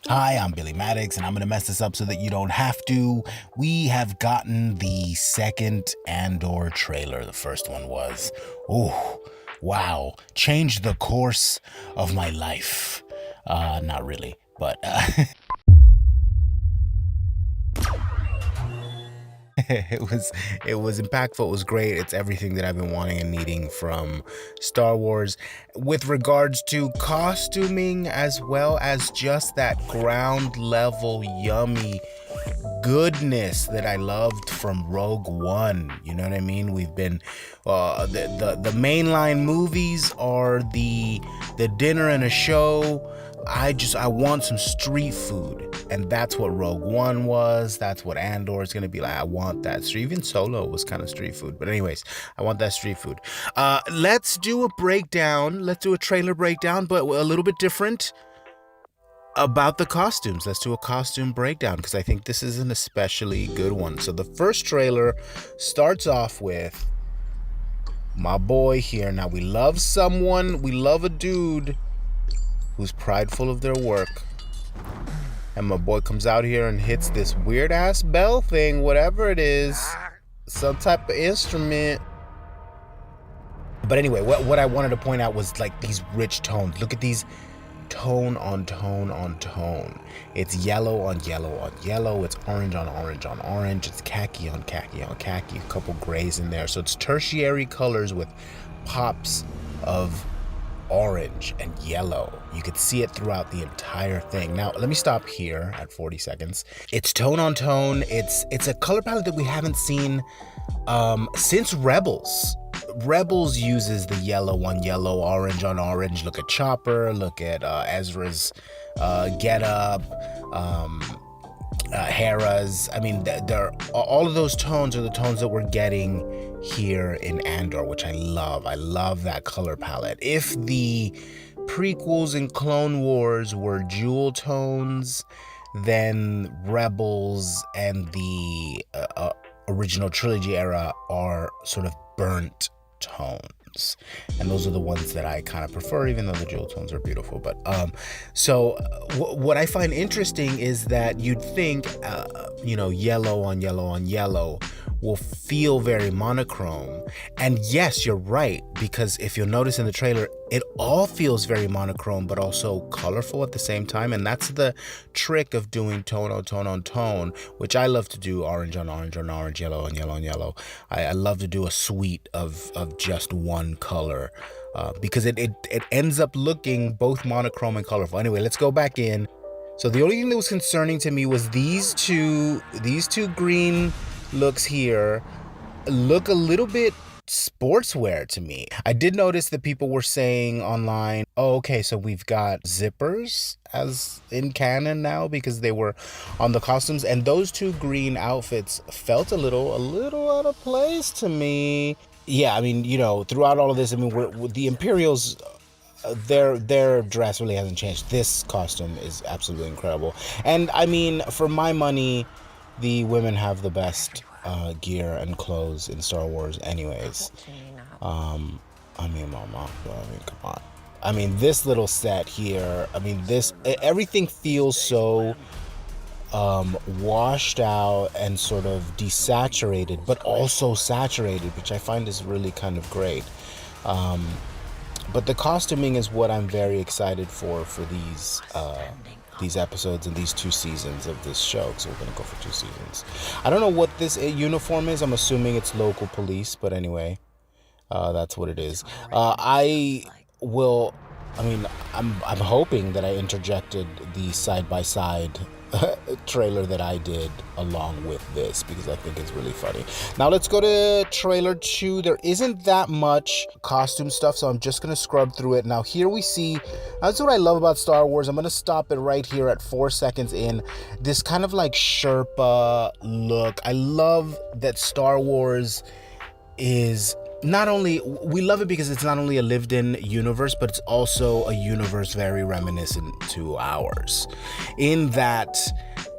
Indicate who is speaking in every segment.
Speaker 1: Hi, I'm Billi Maddox, and I'm going to mess this up so that you don't have to. We have gotten the second Andor trailer. The first one was, oh, wow, changed the course of my life. Not really, but it was impactful. It was great. It's everything that I've been wanting and needing from Star Wars with regards to costuming, as well as just that ground level yummy goodness that I loved from Rogue One. You know what I mean? We've been the mainline movies are the dinner and a show. I want some street food, and that's what Rogue One was. That's what Andor is gonna be like. I want that. Even Solo was kind of street food, but anyways, I want that street food. Let's do a breakdown. Let's do a trailer breakdown, but a little bit different about the costumes. Let's do a costume breakdown because I think this is an especially good one. So the first trailer starts off with my boy here. Now we love a dude who's prideful of their work. And my boy comes out here and hits this weird ass bell thing, whatever it is, some type of instrument. But anyway, what I wanted to point out was like these rich tones. Look at these tone on tone on tone. It's yellow on yellow on yellow. It's orange on orange on orange. It's khaki on khaki on khaki. A couple grays in there. So it's tertiary colors with pops of orange and yellow. You could see it throughout the entire thing. Now let me stop here at 40 seconds. It's tone on tone. It's a color palette that we haven't seen since Rebels. Rebels uses the yellow on yellow, orange on orange. Look at Chopper, look at Ezra's getup, Hera's. I mean, they're all of those tones are the tones that we're getting here in Andor, which I love. I love that color palette. If the prequels and Clone Wars were jewel tones, then Rebels and the original trilogy era are sort of burnt tones, and those are the ones that I kind of prefer, even though the jewel tones are beautiful. But what I find interesting is that you'd think yellow on yellow on yellow will feel very monochrome, and yes, you're right, because if you'll notice in the trailer, it all feels very monochrome but also colorful at the same time. And that's the trick of doing tone on tone on tone, which I love to do. Orange on orange on orange, yellow on yellow on yellow. I love to do a suite of just one color because it ends up looking both monochrome and colorful. Anyway, let's go back in. So the only thing that was concerning to me was these two green looks here look a little bit sportswear to me. I did notice that people were saying online, oh, okay, so we've got zippers as in canon now because they were on the costumes, and those two green outfits felt a little out of place to me. Yeah, I mean, throughout all of this, I mean, the Imperials, their dress really hasn't changed. This costume is absolutely incredible. And I mean, for my money, the women have the best gear and clothes in Star Wars anyways. Come on. I mean, this little set here, I mean, everything feels so washed out and sort of desaturated, but also saturated, which I find is really kind of great. But the costuming is what I'm very excited for these episodes and these 2 seasons of this show, because we're going to go for 2 seasons. I don't know what this uniform is. I'm assuming it's local police, but anyway, that's what it is. I'm hoping that I interjected the side-by-side trailer that I did along with this, because I think it's really funny. Now let's go to trailer 2. There isn't that much costume stuff, so I'm just gonna scrub through it. Now here we see, that's what I love about Star Wars. I'm gonna stop it right here at 4 seconds in. This kind of like Sherpa look. I love that Star Wars is not only, we love it because it's not only a lived-in universe, but it's also a universe very reminiscent to ours, in that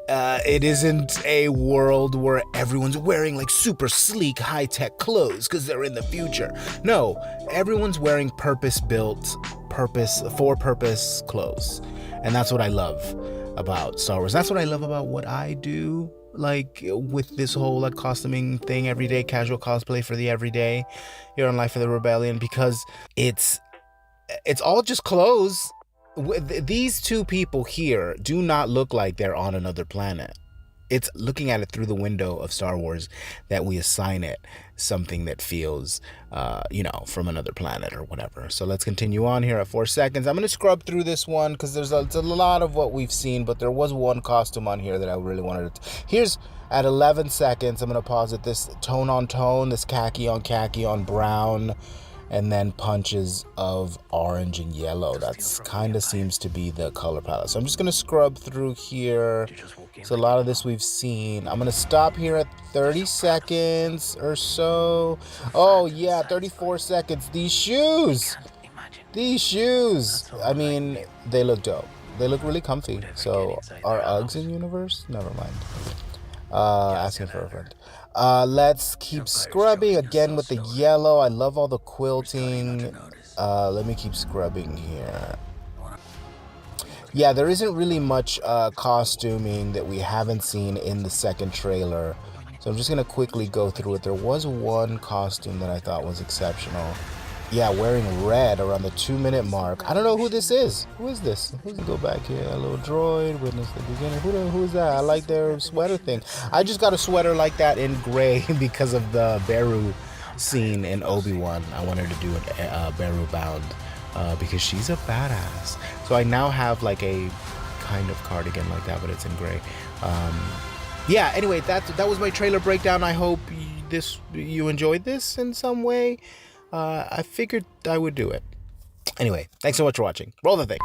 Speaker 1: it isn't a world where everyone's wearing like super sleek high-tech clothes because they're in the future. No, everyone's wearing purpose-built, for-purpose clothes, and that's what I love. about Star Wars. That's what I love about what I do, like with this whole like costuming thing, everyday casual cosplay for the everyday here on Life of the Rebellion, because it's all just clothes. These two people here do not look like they're on another planet. It's looking at it through the window of Star Wars that we assign it something that feels, from another planet or whatever. So let's continue on here at 4 seconds. I'm going to scrub through this one because there's a lot of what we've seen, but there was one costume on here that I really wanted to... Here's at 11 seconds. I'm going to pause at this tone on tone, this khaki on brown, and then punches of orange and yellow. That's kind of seems to be the color palette. So I'm just going to scrub through here. So a lot of this we've seen. I'm going to stop here at 30 seconds or so. Oh yeah, 34 seconds. These shoes. I mean, they look dope. They look really comfy. So are Uggs in universe? Never mind. Asking for a friend. Let's keep scrubbing again with the yellow. I love all the quilting. Let me keep scrubbing here. Yeah, there isn't really much costuming that we haven't seen in the second trailer. So I'm just going to quickly go through it. There was one costume that I thought was exceptional. Yeah, wearing red around the 2-minute mark. I don't know who this is. Who is this? Who's go back here? A little droid, witness the beginning. Who is that? I like their sweater thing. I just got a sweater like that in gray because of the Batuu scene in Obi-Wan. I wanted to do a Batuu Bound because she's a badass. So I now have like a kind of cardigan like that, but it's in gray. Yeah, anyway, that was my trailer breakdown. I hope you enjoyed this in some way. I figured I would do it. Anyway, thanks so much for watching. Roll the thing.